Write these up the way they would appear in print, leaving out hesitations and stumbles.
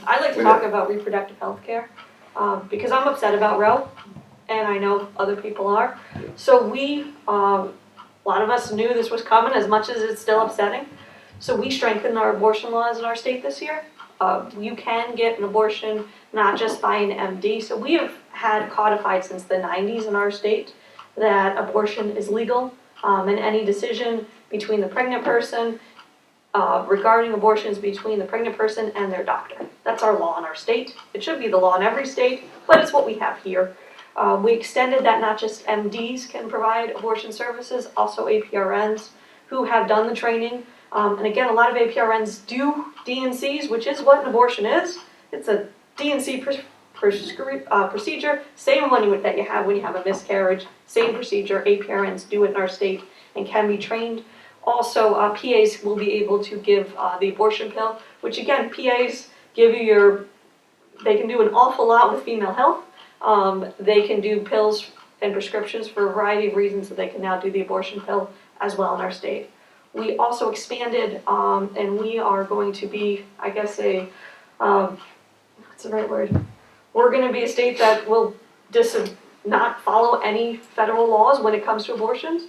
I like to talk about reproductive health care because I'm upset about Roe, and I know other people are. So a lot of us knew this was coming as much as it's still upsetting. So we strengthened our abortion laws in our state this year. You can get an abortion not just by an MD. So we have had codified since the 90s in our state that abortion is legal, and any decision between the pregnant person regarding abortions between the pregnant person and their doctor. That's our law in our state. It should be the law in every state, but it's what we have here. We extended that not just MDs can provide abortion services, also APRNs who have done the training. And again, a lot of APRNs do DNCs, which is what an abortion is. It's a DNC procedure, same one that you have when you have a miscarriage, same procedure. APRNs do it in our state and can be trained. Also, PAs will be able to give the abortion pill, which again, PAs give you they can do an awful lot with female health. They can do pills and prescriptions for a variety of reasons, so they can now do the abortion pill as well in our state. We also expanded, and we are going to be, I guess, what's the right word? We're going to be a state that will not follow any federal laws when it comes to abortions.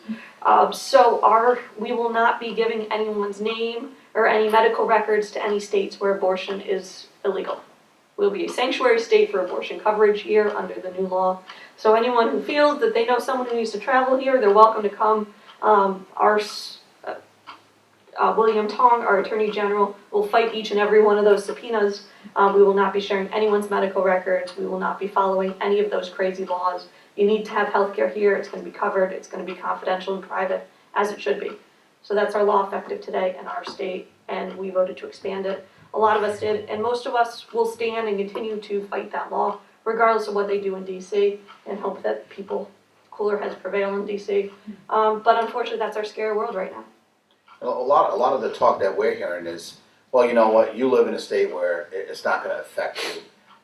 We will not be giving anyone's name or any medical records to any states where abortion is illegal. We'll be a sanctuary state for abortion coverage here under the new law. So anyone who feels that they know someone who needs to travel here, they're welcome to come. William Tong, our Attorney General, will fight each and every one of those subpoenas. We will not be sharing anyone's medical records. We will not be following any of those crazy laws. You need to have health care here. It's going to be covered. It's going to be confidential and private, as it should be. So that's our law effective today in our state, and we voted to expand it. A lot of us did, and most of us will stand and continue to fight that law, regardless of what they do in D.C., and hope that cooler heads prevail in D.C. But unfortunately, that's our scary world right now. A lot of the talk that we're hearing is, well, you know what, you live in a state where it's not going to affect you.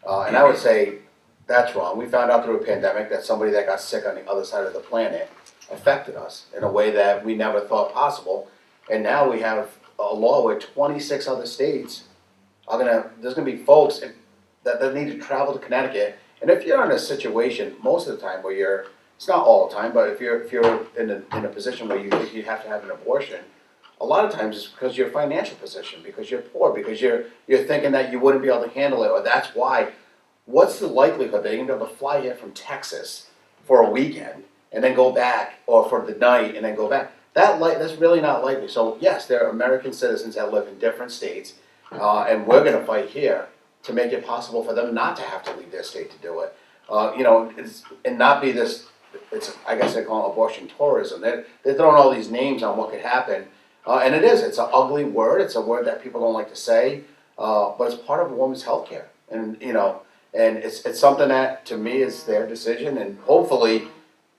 And I would say that's wrong. We found out through a pandemic that somebody that got sick on the other side of the planet affected us in a way that we never thought possible. And now we have a law where 26 other states there's going to be folks that need to travel to Connecticut. And if you're in a situation most of the time where it's not all the time, but if you're in a position where you think you have to have an abortion, a lot of times it's because of your financial position, because you're poor, because you're thinking that you wouldn't be able to handle it, or that's why. What's the likelihood that you're going to be able to fly here from Texas for a weekend and then go back, or for the night and then go back? That's really not likely. So yes, there are American citizens that live in different states, and we're going to fight here to make it possible for them not to have to leave their state to do it. And not be this. I guess they call it abortion tourism. They're throwing all these names on what could happen. And it's an ugly word. It's a word that people don't like to say, but it's part of a woman's health care. And it's something that, to me, is their decision. And hopefully,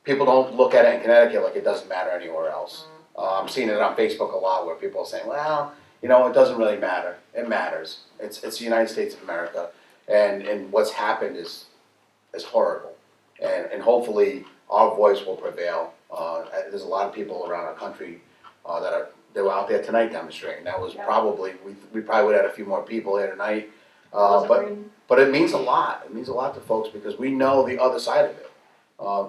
people don't look at it in Connecticut like it doesn't matter anywhere else. I'm seeing it on Facebook a lot where people are saying, well, it doesn't really matter. It matters. It's the United States of America. And what's happened is horrible. And hopefully, our voice will prevail. There's a lot of people around our country they were out there tonight demonstrating. That was probably, we probably would have had a few more people here tonight. But it means a lot. It means a lot to folks because we know the other side of it.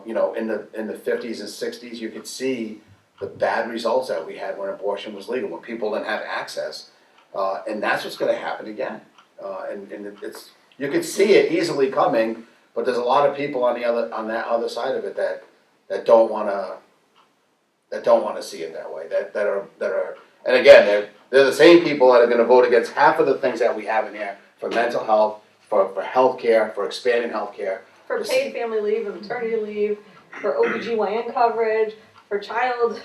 In the 50s and 60s, you could see the bad results that we had when abortion was legal, when people didn't have access. And that's what's going to happen again. You could see it easily coming, but there's a lot of people on that other side of it that don't want to see it that way. That are, and again, they're the same people that are going to vote against half of the things that we have in here for mental health, for health care, for expanding health care. For paid family leave and maternity leave, for OBGYN coverage, for child,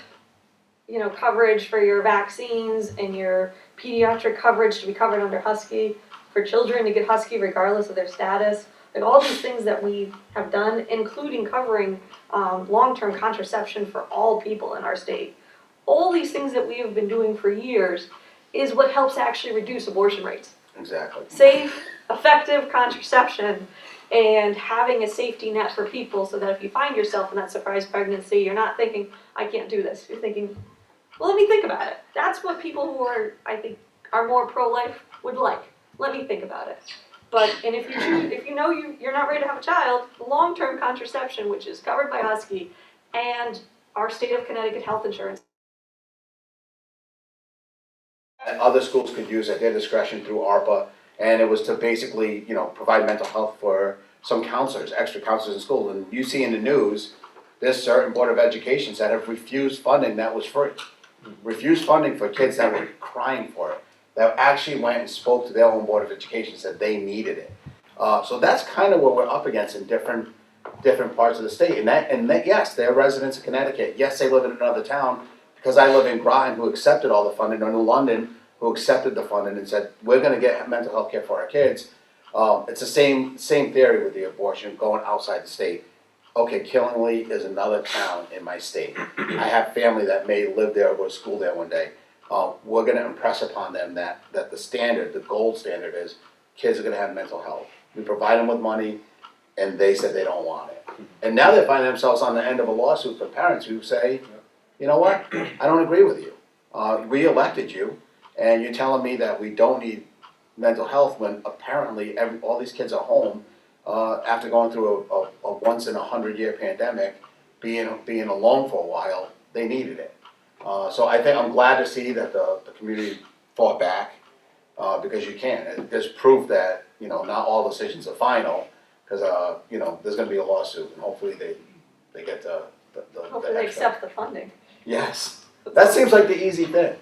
coverage for your vaccines and your pediatric coverage to be covered under Husky, for children to get Husky regardless of their status. Like all these things that we have done, including covering long-term contraception for all people in our state. All these things that we have been doing for years is what helps actually reduce abortion rates. Exactly. Safe, effective contraception and having a safety net for people so that if you find yourself in that surprise pregnancy, you're not thinking, I can't do this. You're thinking, well, let me think about it. That's what people who are, I think, are more pro-life would like. Let me think about it. But, and if you choose, if you know you're not ready to have a child, long-term contraception, which is covered by Husky, and our state of Connecticut health insurance. And other schools could use at their discretion through ARPA, and it was to basically, provide mental health for some counselors, extra counselors in schools. And you see in the news, there's certain Board of Educations that have refused funding that was free. Refused funding for kids that were crying for it, that actually went and spoke to their own Board of Education, said they needed it. So that's kind of what we're up against in different parts of the state. And that, yes, they're residents of Connecticut. Yes, they live in another town, because I live in Groton, who accepted all the funding, or New London, who accepted the funding and said, we're gonna get mental health care for our kids. It's the same theory with the abortion going outside the state. Okay, Killingly is another town in my state. I have family that may live there or go to school there one day. We're gonna impress upon them that the standard, the gold standard is, kids are gonna have mental health. We provide them with money, and they said they don't want it. And now they find themselves on the end of a lawsuit from parents who say, you know what, I don't agree with you. We elected you, and you're telling me that we don't need mental health when apparently all these kids are home after going through a once in 100-year pandemic, being alone for a while. They needed it. So I think I'm glad to see that the community fought back because you can. There's proof that not all decisions are final, because there's going to be a lawsuit, and hopefully they get the Hopefully they accept the funding. Yes, that seems like the easy thing.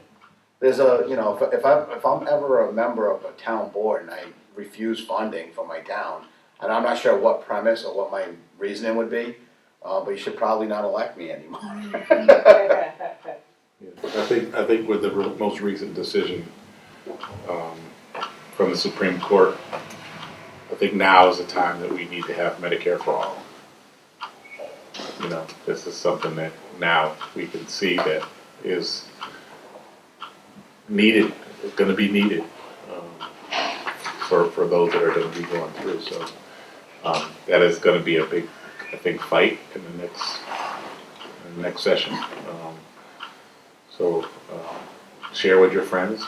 There's if I'm ever a member of a town board and I refuse funding from my town, and I'm not sure what premise or what my reasoning would be, but you should probably not elect me anymore. Yeah, I think with the most recent decision from the Supreme Court, I think now is the time that we need to have Medicare for all. This is something that now we can see that is needed, is going to be needed for those that are going to be going through. So that is going to be a big, I think, fight in the next session. So share with your friends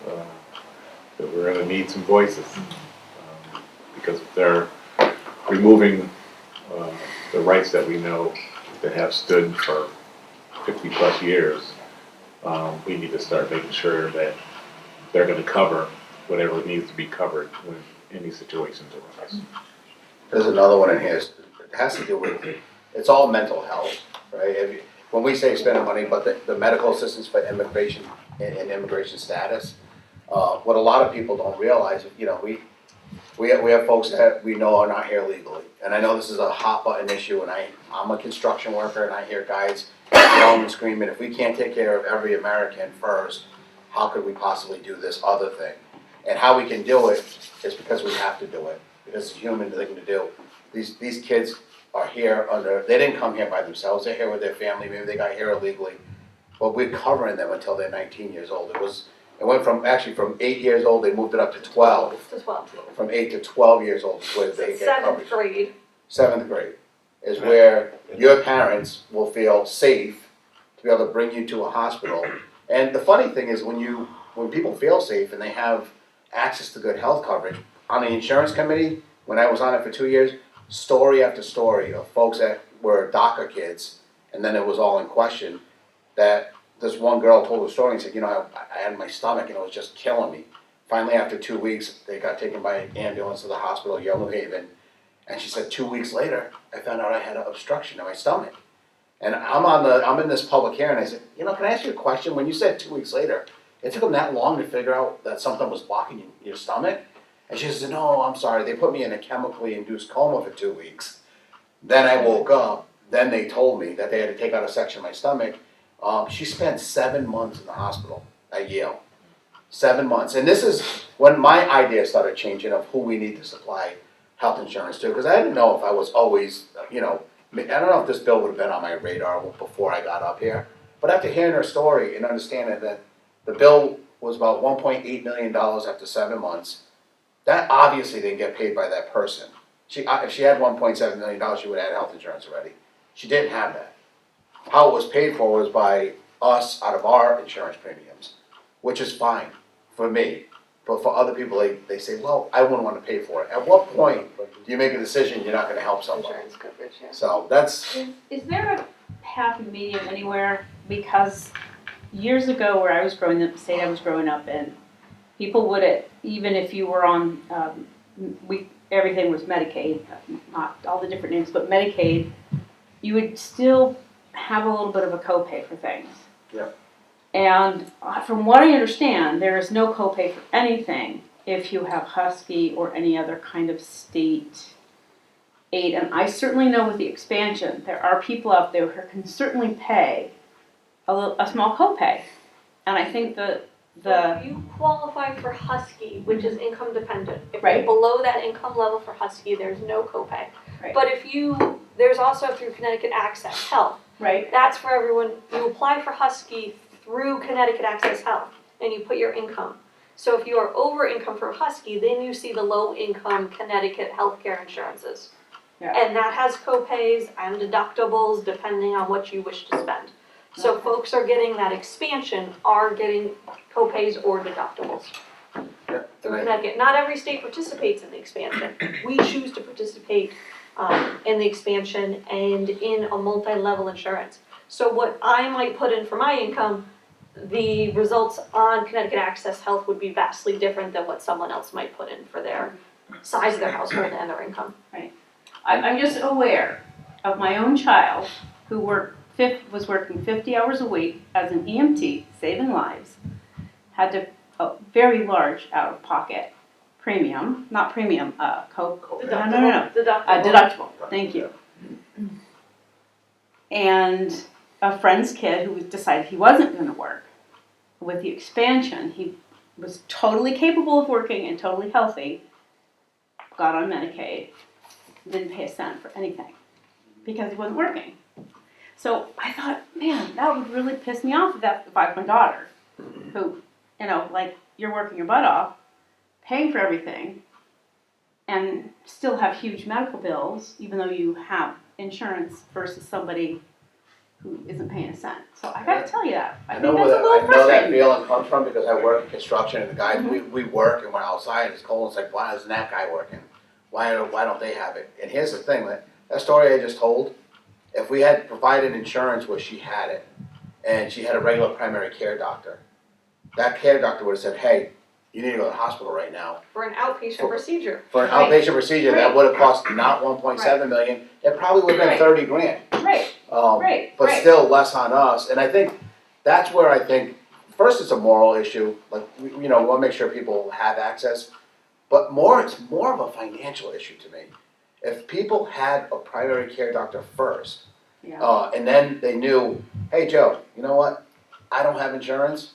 that we're going to need some voices because they're removing the rights that we know that have stood for 50 plus years. We need to start making sure that they're going to cover whatever needs to be covered when any situations arise. There's another one in here. It has to do with, it's all mental health, right? When we say spending money, but the medical assistance for immigration and immigration status, what a lot of people don't realize, we have folks that we know are not here legally. And I know this is a hot button issue, and I'm a construction worker, and I hear guys yelling and screaming, if we can't take care of every American first, how could we possibly do this other thing? And how we can do it is because we have to do it, because it's a human thing to do. These kids are here they didn't come here by themselves, they're here with their family, maybe they got here illegally, but we're covering them until they're 19 years old. It went from 8 years old, they moved it up to 12. To 12. From 8 to 12 years old is where they get coverage. 7th grade. 7th grade is where your parents will feel safe to be able to bring you to a hospital. And the funny thing is when people feel safe and they have access to good health coverage, on the insurance committee, when I was on it for 2 years, story after story of folks that were DACA kids, and then it was all in question, that this one girl told a story and said, I had my stomach and it was just killing me. Finally, after 2 weeks, they got taken by an ambulance to the hospital, Yellow Haven, and she said 2 weeks later, I found out I had an obstruction in my stomach. And I'm in this public hearing, and I said, can I ask you a question? When you said 2 weeks later, it took them that long to figure out that something was blocking your stomach? And she said, no, I'm sorry, they put me in a chemically induced coma for 2 weeks. Then I woke up, then they told me that they had to take out a section of my stomach. She spent 7 months in the hospital at Yale. 7 months. And this is when my idea started changing of who we need to supply health insurance too, because I didn't know if I was always, you know, I don't know if this bill would have been on my radar before I got up here. But after hearing her story and understanding that the bill was about $1.8 million after 7 months, that obviously didn't get paid by that person. If she had $1.7 million, she would have had health insurance already. She didn't have that. How it was paid for was by us out of our insurance premiums, which is fine for me. But for other people, they say, well, I wouldn't want to pay for it. At what point do you make a decision you're not going to help somebody? Insurance coverage, yeah. So that's, Is there a happy medium anywhere? Because years ago, where I was growing up, the state I was growing up in, people would, even if you were on, everything was Medicaid, not all the different names, but Medicaid, you would still have a little bit of a copay for things. Yeah. And from what I understand, there is no copay for anything if you have Husky or any other kind of state aid. And I certainly know with the expansion, there are people out there who can certainly pay a small copay. And I think So if you qualify for Husky, which is income dependent, if Right. you're below that income level for Husky, there's no copay. Right. But there's also through Connecticut Access Health. right, That's for everyone. You apply for Husky through Connecticut Access Health, and you put your income. So if you are over income for Husky, then you see the low income Connecticut healthcare insurances. Yeah. And that has copays and deductibles depending on what you wish to spend. So Okay. folks are getting that expansion, are getting copays or deductibles yeah, through and I- Connecticut. Not every state participates in the expansion. We choose to participate in the expansion and in a multi-level insurance. So what I might put in for my income, the results on Connecticut Access Health would be vastly different than what someone else might put in for their size of their household and their income. I'm just aware of my own child who was working 50 hours a week as an EMT, saving lives, had a very large out-of-pocket premium, not premium, no, Deductible. deductible, thank you. And a friend's kid who decided he wasn't going to work. With the expansion, he was totally capable of working and totally healthy, got on Medicaid, didn't pay a cent for anything because he wasn't working. So I thought, man, that would really piss me off if I have my daughter, who, like, you're working your butt off, paying for everything, and still have huge medical bills, even though you have insurance versus somebody who isn't paying a cent. So I gotta tell you that. I think that's a little I know that frustrating. feeling comes from because I work in construction and the guys, we work and we're outside and it's cold, it's like, why isn't that guy working? Why don't they have it? And here's the thing, that story I just told, if we had provided insurance where she had it and she had a regular primary care doctor, that care doctor would have said, hey, you need to go to the hospital right now. For an outpatient procedure. For an Right. outpatient procedure, that Right. would have cost not 1.7 million, it probably would have been Right. 30 grand. Right, right, But right. still less on us, and I think that's where I think, first it's a moral issue, like, we wanna make sure people have access, but it's more of a financial issue to me. If people had a primary care doctor first, Yeah. and then they knew, hey, Joe, you know what, I don't have insurance,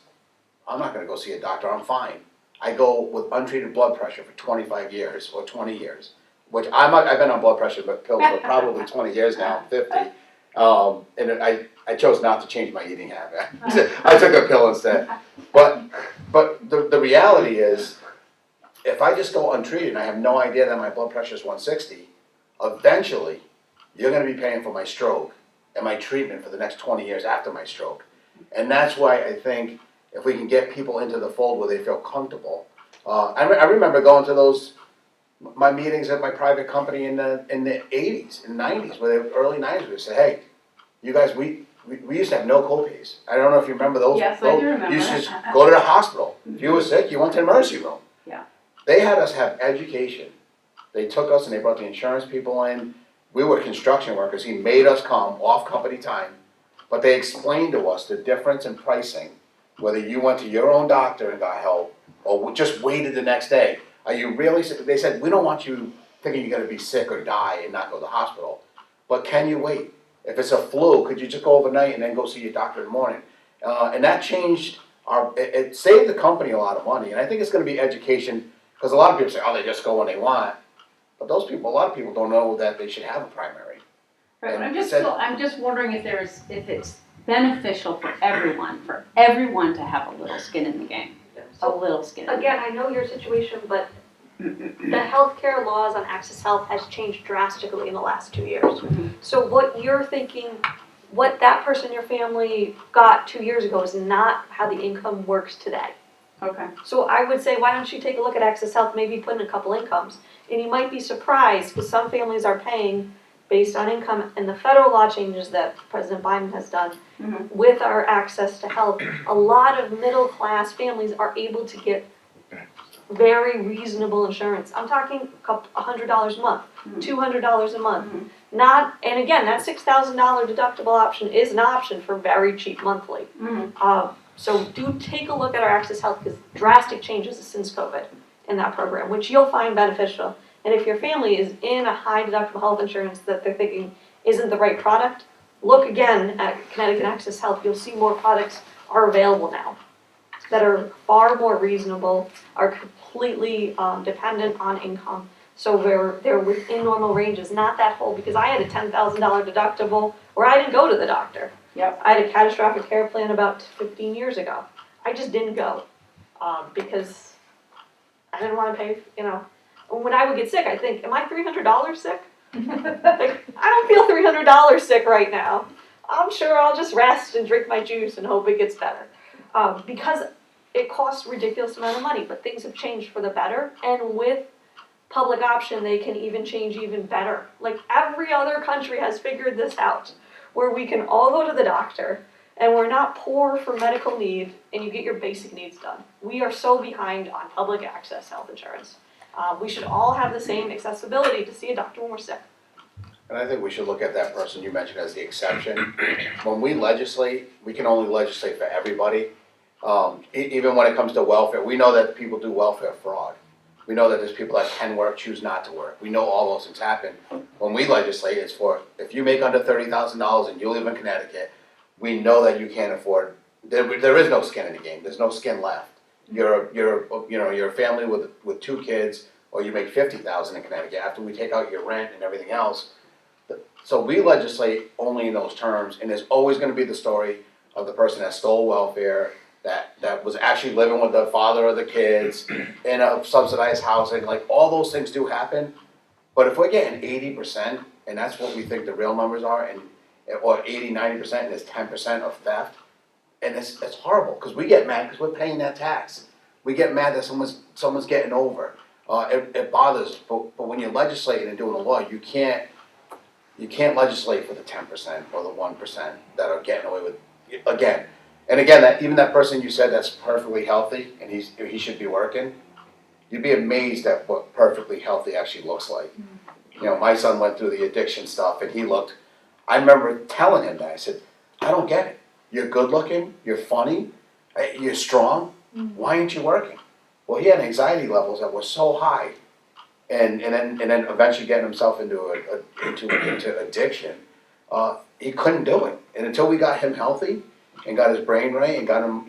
I'm not gonna go see a doctor, I'm fine. I go with untreated blood pressure for 25 years or 20 years, which I've been on blood pressure pills for probably 20 years now, I'm 50. And I chose not to change my eating habit. I took a pill instead. But the reality is, if I just go untreated and I have no idea that my blood pressure is 160, eventually you're gonna be paying for my stroke and my treatment for the next 20 years after my stroke. And that's why I think if we can get people into the fold where they feel comfortable. I remember going to my meetings at my private company in the 80s and 90s, early 90s, we said, hey, you guys, we used to have no copays. I don't know if you remember those. Yes, I do remember You used to that. just go to the hospital. If you were sick, you went to the emergency room. Yeah. They had us have education. They took us and they brought the insurance people in. We were construction workers. He made us come off company time, but they explained to us the difference in pricing, whether you went to your own doctor and got help or just waited the next day. Are you really sick? They said, we don't want you thinking you're gonna be sick or die and not go to the hospital, but can you wait? If it's a flu, could you just go overnight and then go see your doctor in the morning? And that changed it saved the company a lot of money, and I think it's gonna be education, because a lot of people say, oh, they just go when they want. But those people, a lot of people don't know that they should have a primary. Right, And I'm just wondering if it's beneficial for everyone to have a little skin in the game, a So, little skin in the game. again, I know your situation, but the healthcare laws on Access Health has changed drastically in the last 2 years. So what you're thinking, what that person in your family got 2 years ago is not how the income works today. Okay. So I would say, why don't you take a look at Access Health, maybe put in a couple incomes? And you might be surprised, because some families are paying based on income, and the federal law changes that President Biden has done with our access to health, a lot of middle-class families are able to get very reasonable insurance. I'm talking $100 a month, $200 a month. Not, and again, that $6,000 deductible option is an option for very cheap monthly. So do take a look at our Access Health, because drastic changes since COVID in that program, which you'll find beneficial. And if your family is in a high deductible health insurance that they're thinking isn't the right product, look again at Connecticut Access Health. You'll see more products are available now that are far more reasonable, are completely dependent on income. So they're within normal ranges, not that whole, because I had a $10,000 deductible where I didn't go to the doctor. Yep. I had a catastrophic care plan about 15 years ago. I just didn't go because I didn't want to pay, When I would get sick, I think, am I $300 sick? Like, I don't feel $300 sick right now. I'm sure I'll just rest and drink my juice and hope it gets better. Because it costs a ridiculous amount of money, but things have changed for the better. And with public option, they can even change even better. Like every other country has figured this out, where we can all go to the doctor and we're not poor for medical need and you get your basic needs done. We are so behind on public access health insurance. We should all have the same accessibility to see a doctor when we're sick. And I think we should look at that person you mentioned as the exception. When we legislate, we can only legislate for everybody. Even when it comes to welfare, we know that people do welfare fraud. We know that there's people that can work, choose not to work. We know all those things happen. When we legislate, it's for, if you make under $30,000 and you live in Connecticut, we know that you can't afford, there is no skin in the game, there's no skin left. You're a family with 2 kids, or you make $50,000 in Connecticut after we take out your rent and everything else. So we legislate only in those terms, and there's always gonna be the story of the person that stole welfare, that was actually living with the father of the kids in a subsidized housing. Like, all those things do happen. But if we're getting 80%, and that's what we think the real numbers are, or 80, 90%, and it's 10% of theft, and it's horrible, because we get mad because we're paying that tax. We get mad that someone's getting over. It bothers us, but when you're legislating and doing a law, you can't legislate for the 10% or the 1% that are getting away with, again, even that person you said that's perfectly healthy and he should be working, you'd be amazed at what perfectly healthy actually looks like. My son went through the addiction stuff, and I remember telling him that. I said, I don't get it. You're good looking, you're funny, you're strong, why aren't you working? Well, he had anxiety levels that were so high, and then eventually getting himself into addiction, he couldn't do it. And until we got him healthy and got his brain right and got him,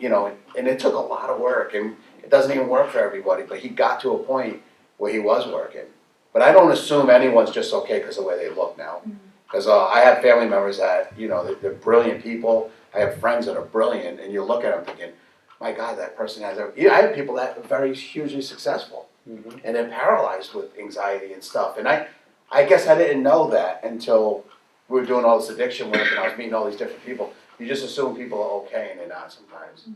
and it took a lot of work, and it doesn't even work for everybody, but he got to a point where he was working. But I don't assume anyone's just okay because of the way they look now. Because I have family members that, they're brilliant people. I have friends that are brilliant, and you look at them thinking, my God, that person has I have people that are very hugely successful, and they're paralyzed with anxiety and stuff. And I guess I didn't know that until we were doing all this addiction work, and I was meeting all these different people. You just assume people are okay, and they're not sometimes.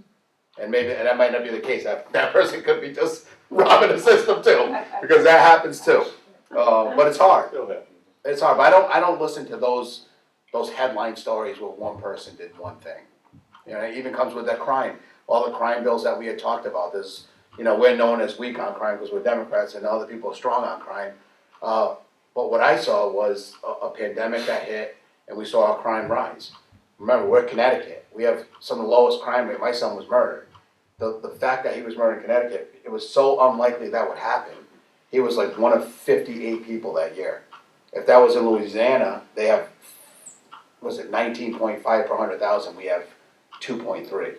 And that might not be the case. That person could be just robbing the system too, because that happens too. But it's hard. It's hard. But I don't listen to those headline stories where one person did one thing. It even comes with that crime. All the crime bills that we had talked about. There's, we're known as weak on crime because we're Democrats, and other people are strong on crime. But what I saw was a pandemic that hit, and we saw our crime rise. Remember, we're Connecticut. We have some of the lowest crime rate. My son was murdered. The fact that he was murdered in Connecticut, it was so unlikely that would happen. He was like one of 58 people that year. If that was in Louisiana, they have, 19.5 per 100,000, we have 2.3.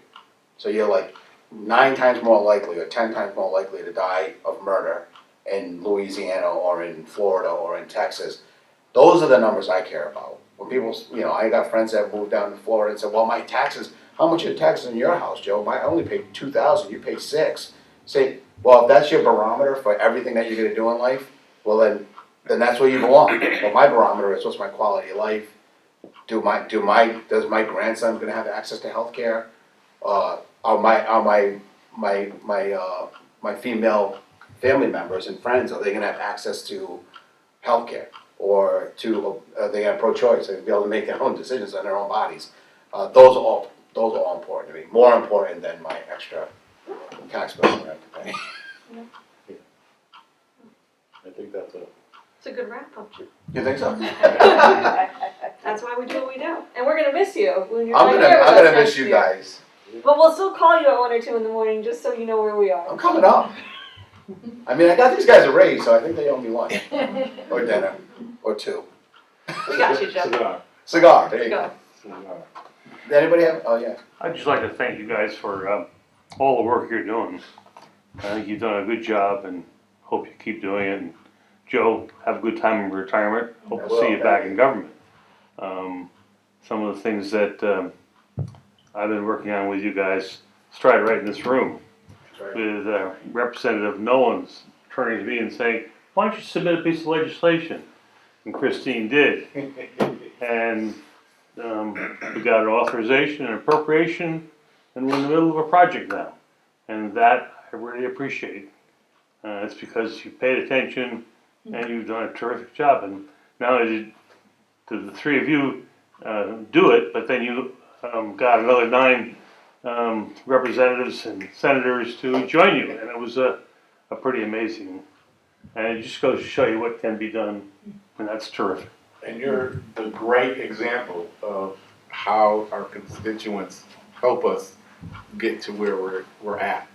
So you're like 9 times more likely or 10 times more likely to die of murder in Louisiana or in Florida or in Texas. Those are the numbers I care about. When people, I got friends that moved down to Florida and said, well, my taxes, how much are your taxes in your house, Joe? I only pay $2,000, you pay $6,000. Say, well, if that's your barometer for everything that you're gonna do in life, well then that's where you belong. But my barometer is what's my quality of life? Does my grandson gonna have access to healthcare? Are my female family members and friends, are they gonna have access to healthcare? Or are they have pro-choice, they'll be able to make their own decisions on their own bodies? Those are all important to me, more important than my extra tax bill I have to pay. I think that's It's a good wrap up. You think so? That's why we do what we do. And we're gonna miss you when you're I'm not here with us gonna next miss you year. guys. But we'll still call you at 1 or 2 in the morning just so you know where we are. I'm coming up. I mean, I got these guys a raise, so I think they owe me lunch, or dinner, or 2. We got you, Joe. cigar. Cigar, there you Go. go. Anybody have, oh yeah. I'd just like to thank you guys for all the work you're doing. I think you've done a good job and hope you keep doing it. And Joe, have a good time in retirement. Hope I to will, see you thank back you. in government. Some of the things that I've been working on with you guys started right in this room That's right. with Representative Nolan's turning to me and saying, why don't you submit a piece of legislation? And Christine did. And we got an authorization and appropriation, and we're in the middle of a project now. And that I really appreciate. It's because you paid attention and you've done a terrific job. And not only did the 3 of you do it, but then you got another 9 representatives and senators to join you. And it was a pretty amazing. And it just goes to show you what can be done, and that's terrific. And you're the great example of how our constituents help us get to where we're at.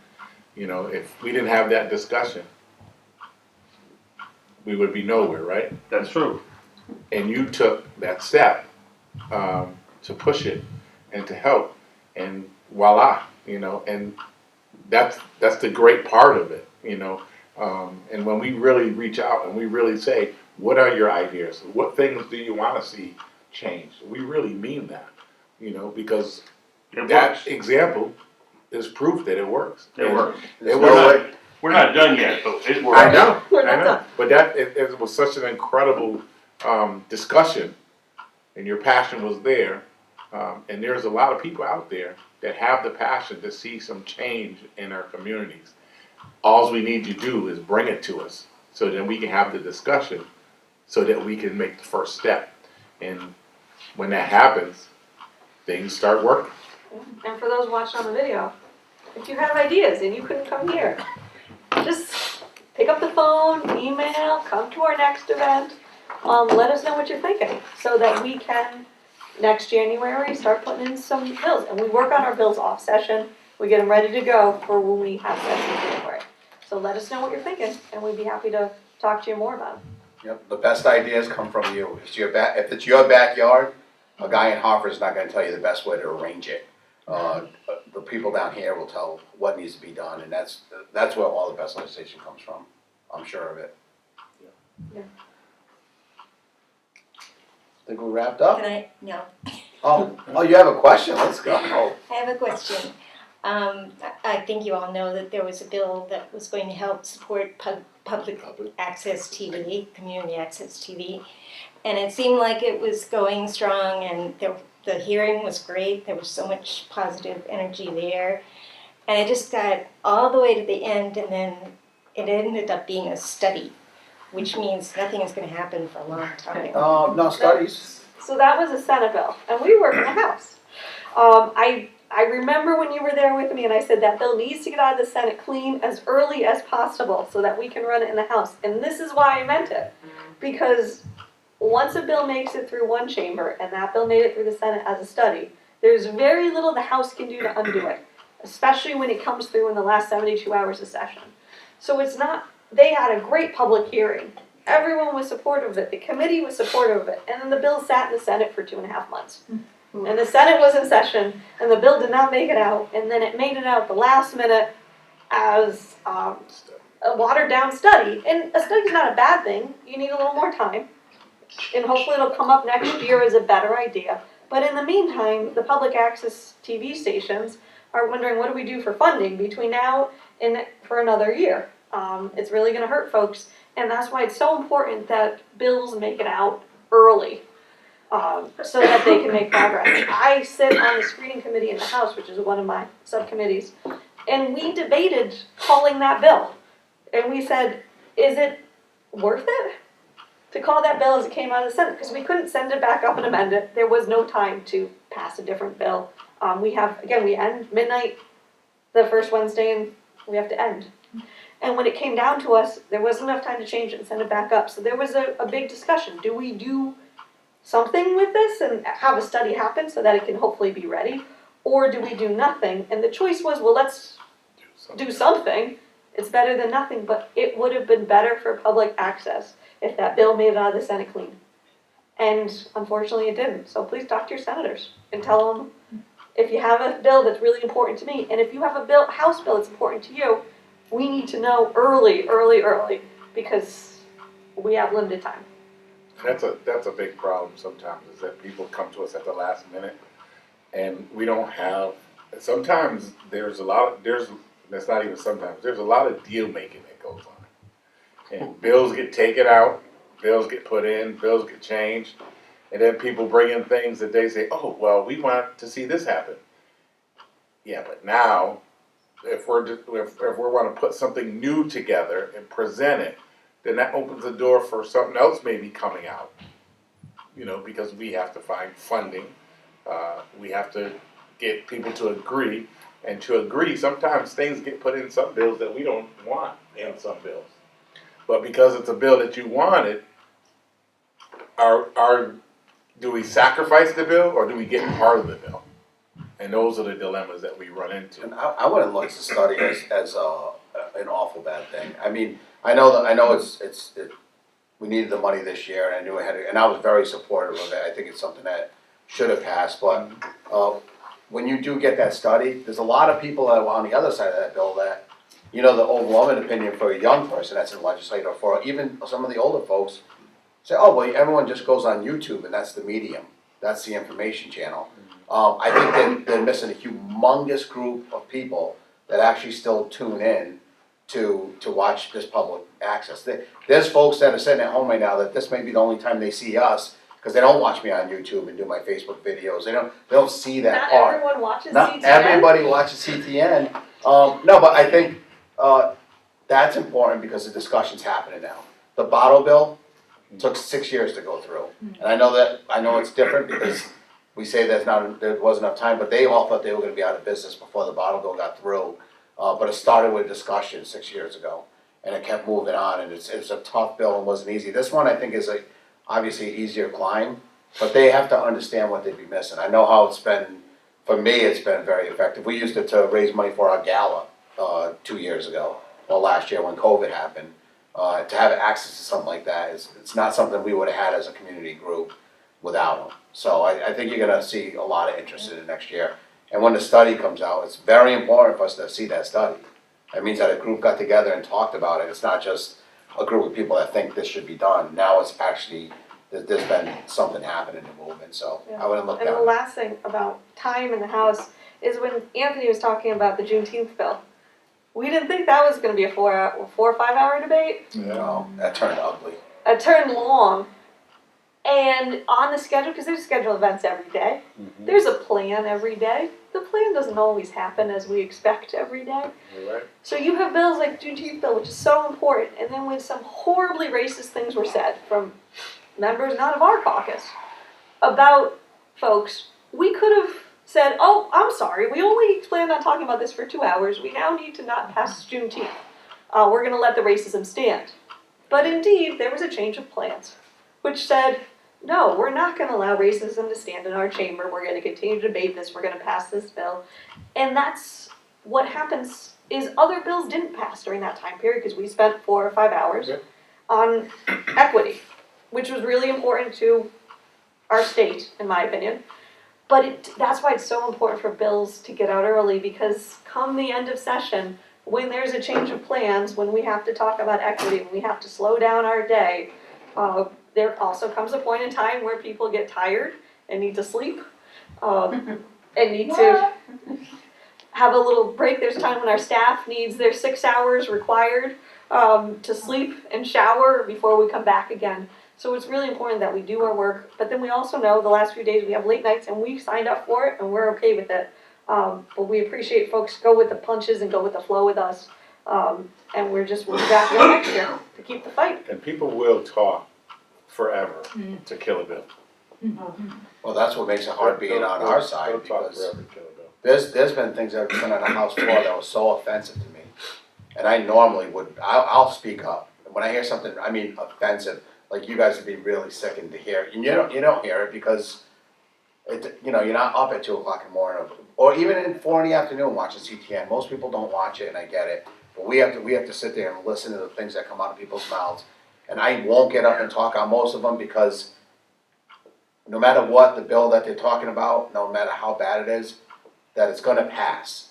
If we didn't have that discussion, we would be nowhere, right? That's true. And you took that step to push it and to help, and voila, and that's the great part of it, and when we really reach out and we really say, what are your ideas? What things do you want to see changed? We really mean that, because It that works. example is proof that it works. It works. It We're was, We're not done yet, but it works. I know, We're I not know. done. But it was such an incredible discussion, and your passion was there. And there's a lot of people out there that have the passion to see some change in our communities. All we need to do is bring it to us, so that we can have the discussion, so that we can make the first step. And when that happens, things start working. And for those watching on the video, if you have ideas and you couldn't come here, just pick up the phone, email, come to our next event. Let us know what you're thinking so that we can, next January, start putting in some bills. And we work on our bills off session. We get them ready to go for when we have session in January. So let us know what you're thinking and we'd be happy to talk to you more about it. yep, the best ideas come from you. If it's your backyard, a guy in Hartford is not gonna tell you the best way to arrange it. The people down here will tell what needs to be done, and that's where all the best legislation comes from. I'm sure of it. Yeah. Think we wrapped up? No, Oh, you have a question? Let's go. I have a question. I think you all know that there was a bill that was going to help support public access TV, community access TV. And it seemed like it was going strong, and the hearing was great. There was so much positive energy there. And it just got all the way to the end, and then it ended up being a study, which means nothing is going to happen for a long time. No studies. So that was a Senate bill, and we work in the House. I remember when you were there with me and I said that bill needs to get out of the Senate clean as early as possible so that we can run it in the House. And this is why I meant it. Because once a bill makes it through one chamber and that bill made it through the Senate as a study, there's very little the House can do to undo it, especially when it comes through in the last 72 hours of session. So it's not, they had a great public hearing. Everyone was supportive of it. The committee was supportive of it. And then the bill sat in the Senate for 2.5 months. And the Senate was in session, and the bill did not make it out. And then it made it out the last minute as a a watered down study. And a study's not a bad thing. You need a little more time. And hopefully it'll come up next year as a better idea. But in the meantime, the public access TV stations are wondering, what do we do for funding between now and for another year? It's really going to hurt folks, and that's why it's so important that bills make it out early, so that they can make progress. I sit on the screening committee in the House, which is one of my subcommittees, and we debated calling that bill. And we said, is it worth it to call that bill as it came out of the Senate? Because we couldn't send it back up and amend it. There was no time to pass a different bill. We end midnight the first Wednesday, and we have to end. And when it came down to us, there wasn't enough time to change it and send it back up. So there was a big discussion. Do we do something with this and have a study happen so that it can hopefully be ready? Or do we do nothing? And the choice was, well, let's do something. It's better than nothing, but it would have been better for public access if that bill made it out of the Senate clean. And unfortunately it didn't. So please talk to your senators and tell them, if you have a bill that's really important to me, and if you have a House bill that's important to you, we need to know early, because we have limited time. That's a big problem sometimes, is that people come to us at the last minute and we don't have, sometimes there's a lot of deal making that goes on. And bills get taken out, bills get put in, bills get changed, and then people bring in things that they say, oh, well, we want to see this happen. Yeah, but now, if we want to put something new together and present it, then that opens the door for something else maybe coming out. Because we have to find funding, we have to get people to agree, and to agree, sometimes things get put in some bills that we don't want in some bills. But because it's a bill that you wanted, do we sacrifice the bill or do we get part of the bill? And those are the dilemmas that we run into. And I wouldn't look at the study as an awful bad thing. I mean, I know we needed the money this year, and I knew and I was very supportive of it. I think it's something that should have passed, but when you do get that study, there's a lot of people that are on the other side of that bill that, the overwhelming opinion for a young person that's in the legislature, or for even some of the older folks, say, oh, well, everyone just goes on YouTube, and that's the medium. That's the information channel. I think they're missing a humongous group of people that actually still tune in to watch this public access. There's folks that are sitting at home right now that this may be the only time they see us, because they don't watch me on YouTube and do my Facebook videos. They don't see that Not part. everyone watches Not CTN. everybody watches CTN. No, but I think that's important because the discussion's happening now. The bottle bill took 6 years to go through, and I know it's different because we say there wasn't enough time, but they all thought they were going to be out of business before the bottle bill got through. But it started with discussion 6 years ago, and it kept moving on, and it's a tough bill and wasn't easy. This one I think is obviously an easier climb, but they have to understand what they'd be missing. I know how it's been, for me, it's been very effective. We used it to raise money for our gala 2 years ago, or last year when COVID happened. To have access to something like that, it's not something we would have had as a community group without them. So I think you're going to see a lot of interest in it next year. And when the study comes out, it's very important for us to see that study. That means that a group got together and talked about it. It's not just a group of people that think this should be done. Now it's actually, there's been something happening in the movement, so I wouldn't look And the down. last thing about time in the House is when Anthony was talking about the Juneteenth bill. We didn't think that was going to be a 4 or 5 hour debate. No, that turned ugly. It turned long. And on the schedule, because there's scheduled events every day, there's a plan every day. The plan doesn't always happen as we expect every day. You're right. So you have bills like Juneteenth bill, which is so important, and then when some horribly racist things were said from members not of our caucus about folks, we could have said, oh, I'm sorry, we only planned on talking about this for 2 hours. We now need to not pass Juneteenth. We're going to let the racism stand. But indeed, there was a change of plans, which said, no, we're not going to allow racism to stand in our chamber. We're going to continue to debate this. We're going to pass this bill. And that's what happens is other bills didn't pass during that time period because we spent 4 or 5 hours on equity, which was really important to our state, in my opinion. But that's why it's so important for bills to get out early, because come the end of session, when there's a change of plans, when we have to talk about equity, when we have to slow down our day, there also comes a point in time where people get tired and need to sleep, and need to have a little break. There's time when our staff needs their 6 hours required to sleep and shower before we come back again. So it's really important that we do our work, but then we also know the last few days we have late nights and we signed up for it and we're okay with it. But we appreciate folks go with the punches and go with the flow with us. And we'll be back again next year to keep the fight. And people will talk forever to kill a bill. Well, that's what makes it hard being on our side, They'll talk because forever to kill a bill. there's been things that have been on the House floor that was so offensive to me. And I normally I'll speak up. When I hear something, I mean offensive, like you guys would be really sickened to hear. And you don't hear it because you're not up at 2 o'clock in the morning, or even at 4 in the afternoon watching CTN. Most people don't watch it, and I get it. But we have to sit there and listen to the things that come out of people's mouths. And I won't get up and talk on most of them because no matter what the bill that they're talking about, no matter how bad it is, that it's gonna pass.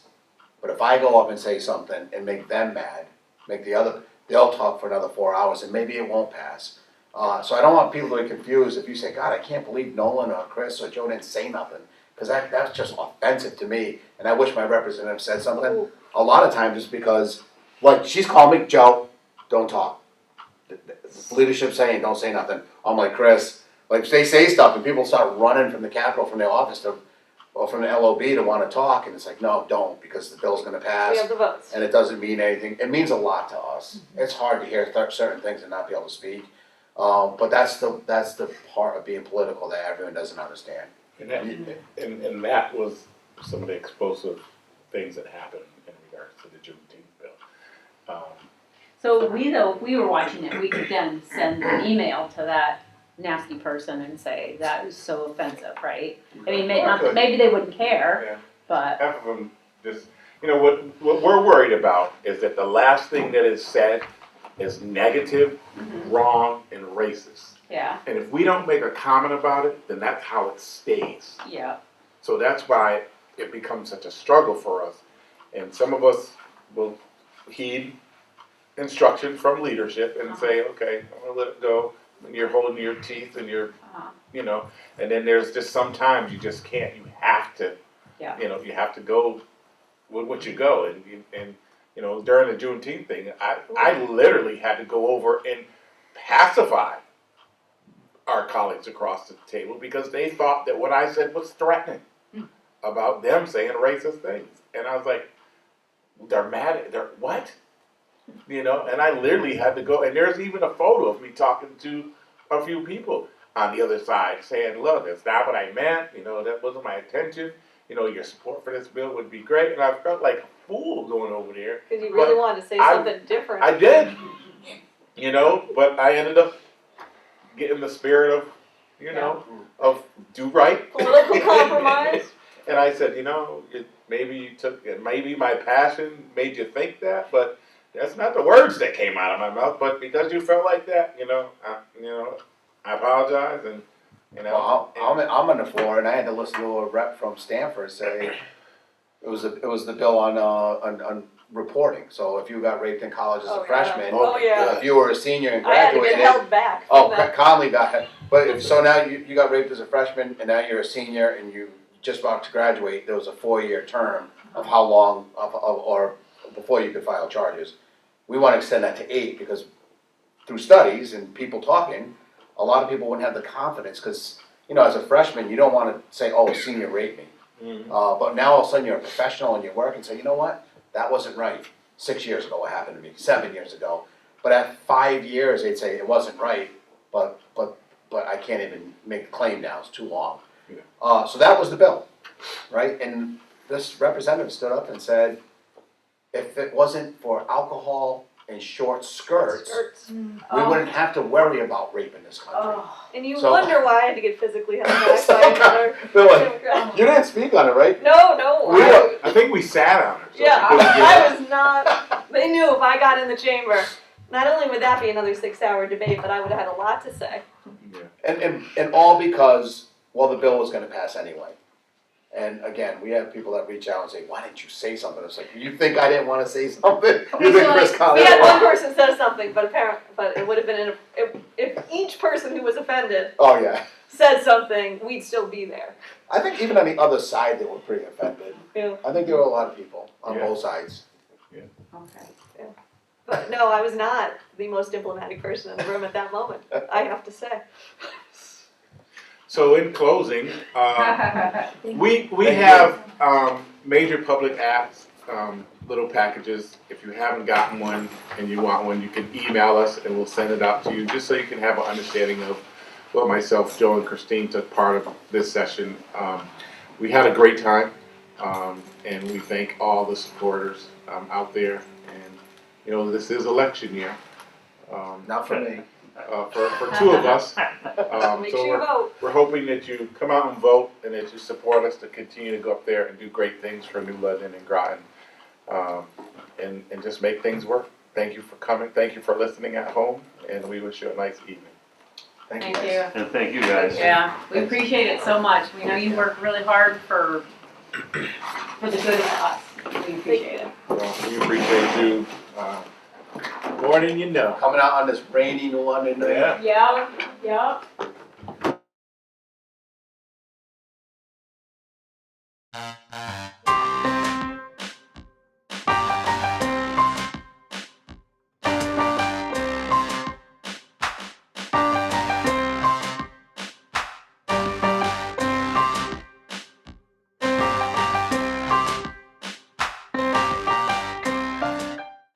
But if I go up and say something and make them mad, they'll talk for another 4 hours and maybe it won't pass. So I don't want people to be confused if you say, God, I can't believe Nolan or Chris or Joe didn't say nothing. Because that's just offensive to me. And I wish my representative said something. A lot of times it's because, like, she's called me, Joe, don't talk. Leadership saying, don't say nothing. I'm like, Chris, like, they say stuff and people start running from the Capitol, from their office or from the LOB to want to talk. And it's like, no, don't, because the bill's going to pass. We have the votes. And it doesn't mean anything. It means a lot to us. It's hard to hear certain things and not be able to speak. But that's the part of being political that everyone doesn't understand. And that was some of the explosive things that happened in regards to the Juneteenth bill. So if we were watching it, we could then send an email to that nasty person and say, that was so offensive, right? I mean, maybe they wouldn't care, Yeah. but. Half of them just, what we're worried about is that the last thing that is said is negative, wrong, and racist. Yeah, And if we don't make a comment about it, then that's how it stays. yeah. So that's why it becomes such a struggle for us. And some of us will heed instruction from leadership and say, okay, I'm gonna let it go. And you're holding your teeth and you're, and then there's just sometimes you just can't, you have to, Yeah. You have to go with what you go. And during the Juneteenth thing, I literally had to go over and pacify our colleagues across the table because they thought that what I said was threatening about them saying racist things. And I was like, they're mad, they're what? And I literally had to go, and there's even a photo of me talking to a few people on the other side saying, look, that's not what I meant, that wasn't my intention, your support for this bill would be great. And I felt like a fool going over there. Because you really wanted to say something different. I did, but I ended up getting the spirit of, of do right. Political compromise. And I said, maybe my passion made you think that, but that's not the words that came out of my mouth. But because you felt like that, I apologize. Well, I'm on the floor, and I had to listen to a rep from Stanford say it was the bill on reporting. So if you got raped in college as a freshman, if you were a senior and graduated, I had to get held back. Conley got it. But so now you got raped as a freshman, and now you're a senior, and you just about to graduate. There was a 4-year term of how long or before you could file charges. We want to extend that to 8 because through studies and people talking, a lot of people wouldn't have the confidence because, as a freshman, you don't want to say, oh, a senior raped me. But now all of a sudden you're a professional and you work and say, you know what, that wasn't right. 6 years ago it happened to me, 7 years ago. But at 5 years they'd say it wasn't right, but I can't even make the claim now, it's too long. So that was the bill, right? And this representative stood up and said, if it wasn't for alcohol and short skirts, we wouldn't have to worry about rape in this country. And you wonder why I had to get physically held back by another Democrat. You didn't speak on it, right? No. I think we sat on it. So I was not. They knew if I got in the chamber, not only would that be another 6-hour debate, but I would have had a lot to say. And all because, the bill was gonna pass anyway. And again, we have people that reach out and say, why didn't you say something? It's like, you think I didn't want to say something? You Okay, think so Chris like, Conley we had one wanted- person said something, but it would have been, if each person who was offended Oh, yeah. said something, we'd still be there. I think even on the other side, they were pretty offended. Yeah. I think there were a lot of people on Yeah. both sides. Okay. But no, I was not the most diplomatic person in the room at that moment, I have to say. So in closing, we have major public apps, little packages. If you haven't gotten one and you want one, you can email us and we'll send it out to you, just so you can have an understanding of what myself, Joe, and Christine took part of this session. We had a great time, and we thank all the supporters out there. And you know, this is election year. Not for me. For two of us. Make So sure you vote. we're hoping that you come out and vote and that you support us to continue to go up there and do great things for New London and Groton, and just make things work. Thank you for coming. Thank you for listening at home, and we wish you a nice evening. Thank you. Thank guys. you. And thank you guys. Yeah, we appreciate it so much. We know you work really hard for the good of us. We appreciate it. Well, we appreciate you more than you know. Coming out on this rainy New London day. Yeah. Yep.